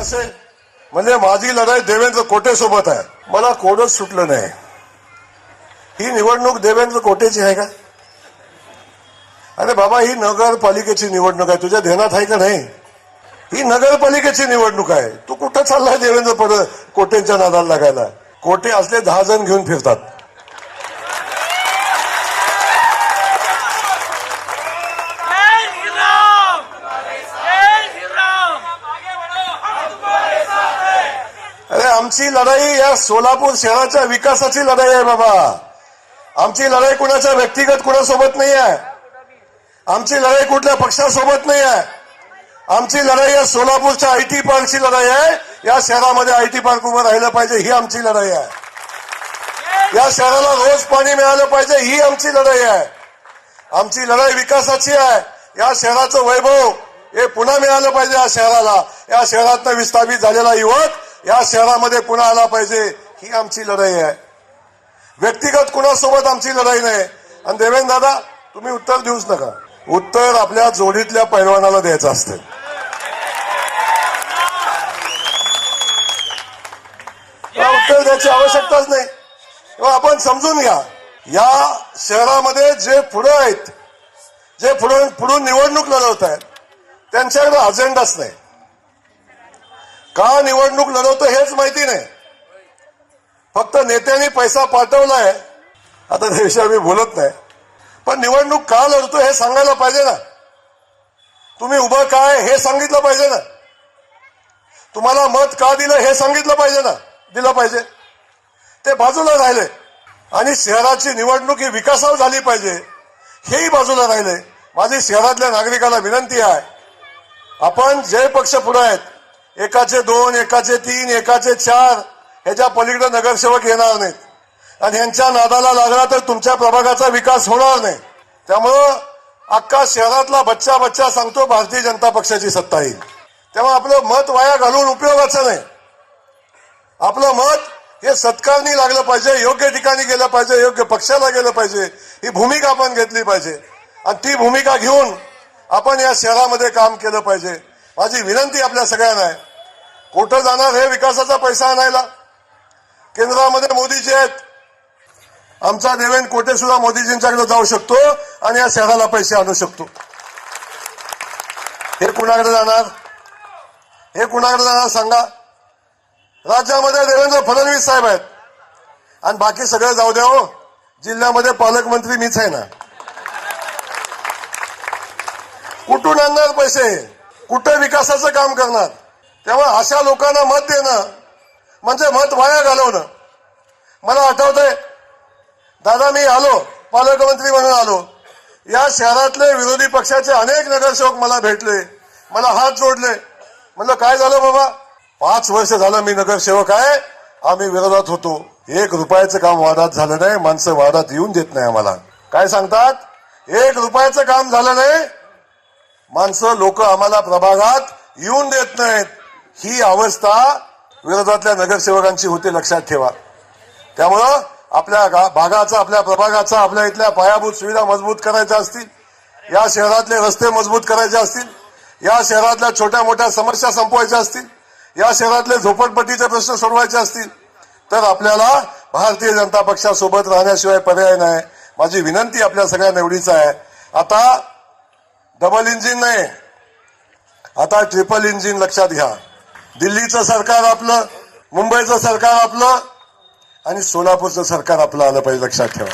असेल म्हणजे माझी लढाई देवेंद्र कोटे सोबत आहे. मला कोडच सुटलं नाही. ही निवडणूक देवेंद्र कोटेची आहे का? अरे बाबा, ही नगरपालिकेची निवडणूक आहे. तुझ्या ध्यानात आहे का नाही? ही नगरपालिकेची निवडणूक आहे. तू कुठं चाललाय देवेंद्र कोटेंच्या नादाला लागायला? कोटे असले 10 जण घेऊन फिरतात. अरे आमची लढाई या सोलापूर शहराच्या विकासाची लढाई आहे बाबा. आमची लढाई कुणाच्या व्यक्तिगत कुणासोबत नाही आहे. आमची लढाई कुठल्या पक्षासोबत नाही आहे. आमची लढाई या सोलापूरच्या आयटी पार्कची लढाई आहे. या शहरामध्ये आयटी पार्क उभं राहिलं पाहिजे, ही आमची लढाई आहे. या शहराला रोज पाणी मिळालं पाहिजे, ही आमची लढाई आहे. आमची लढाई विकासाची आहे. या शहराचं वैभव हे पुन्हा मिळालं पाहिजे या शहराला. या शहरातनं विस्थापित झालेला युवक या शहरामध्ये पुन्हा आला पाहिजे, ही आमची लढाई आहे. व्यक्तिगत कुणासोबत आमची लढाई नाही. आणि देवेंद्र दादा, तुम्ही उत्तर देऊच नका. उत्तर आपल्या जोडीतल्या पैलवानाला द्यायचं असतं. उत्तर द्यायची आवश्यकताच नाही. आपण समजून घ्या, या शहरामध्ये जे पुढे आहेत, जे पुढून निवडणूक लढवत आहेत, त्यांच्याकडे अजेंडाच नाही. का निवडणूक लढवतो हेच माहिती नाही. फक्त नेत्यांनी पैसा पाठवलाय. आता त्याविषयी मी बोलत नाही, पण निवडणूक का लढतो हे सांगायला पाहिजे ना. तुम्ही उभं काय हे सांगितलं पाहिजे ना. तुम्हाला मत का दिलं हे सांगितलं पाहिजे ना. दिलं पाहिजे. ते बाजूला राहिले. आणि शहराची निवडणूक ही विकासावर झाली पाहिजे, हेही बाजूला राहिले. माझी शहरातल्या नागरिकाला विनंती आहे, आपण जे पक्ष पुढे आहेत, एकाचे 2, एकाचे 3, एकाचे 4, ह्याच्या पलीकडे नगरसेवक येणार नाहीत. आणि यांच्या नादाला लागला तर तुमच्या प्रभागाचा विकास होणार नाही. त्यामुळं अख्खा शहरातला बच्चा सांगतो भारतीय जनता पक्षाची सत्ता येईल. तेव्हा आपलं मत वाया घालून उपयोगाचं नाही. आपलं मत हे सत्कारणी लागलं पाहिजे, योग्य ठिकाणी गेलं पाहिजे, योग्य पक्षाला गेलं पाहिजे. ही भूमिका आपण घेतली पाहिजे आणि ती भूमिका घेऊन आपण या शहरामध्ये काम केलं पाहिजे. माझी विनंती आपल्या सगळ्यांना आहे, कुठं जाणार हे विकासाचा पैसा आणायला? केंद्रामध्ये मोदीजी आहेत. आमचा देवेंद्र कोटे सुद्धा मोदीजींच्याकडे जाऊ शकतो आणि या शहराला पैसे आणू शकतो. हे कुणाकडे जाणार? हे कुणाकडे जाणार सांगा? राज्यामध्ये देवेंद्र फडणवीस साहेब आहेत आणि बाकी सगळं जाऊ द्या. हो, जिल्ह्यामध्ये पालकमंत्री मीच आहे ना. कुठून आणणार पैसे? कुठे विकासाचं काम करणार? तेव्हा अशा लोकांना मत देणं म्हणजे मत वाया घालवणं. मला आठवतंय, दादा, मी आलो पालकमंत्री म्हणून आलो. या शहरातले विरोधी पक्षाचे अनेक नगरसेवक मला भेटले, मला हात जोडले. म्हणलं काय झालं बाबा? 5 वर्ष झालं मी नगरसेवक आहे, आम्ही विरोधात होतो. 1 रुपयाचं काम वादात झालं नाही. माणसं वादात येऊन देत नाही आम्हाला. काय सांगतात? 1 रुपयाचं काम झालं नाही, माणसं लोक आम्हाला प्रभागात येऊन देत नाहीत. ही अवस्था विरोधातल्या नगरसेवकांची होते, लक्षात ठेवा. त्यामुळं आपल्या भागाचा, आपल्या प्रभागाचा, आपल्या इथल्या पायाभूत सुविधा मजबूत करायच्या असतील, या शहरातले रस्ते मजबूत करायचे असतील, या शहरातल्या छोट्या मोठ्या समस्या संपवायच्या असतील, या शहरातले झोपडपट्टीचे प्रश्न सोडवायचे असतील, तर आपल्याला भारतीय जनता पक्षासोबत राहण्याशिवाय पर्याय नाही. माझी विनंती आपल्या सगळ्यांना एवढीच आहे, आता डबल इंजिन नाही, आता ट्रिपल इंजिन लक्षात घ्या. दिल्लीचं सरकार आपलं, मुंबईचं सरकार आपलं आणि सोलापूरचं सरकार आपलं आलं पाहिजे, लक्षात ठेवा.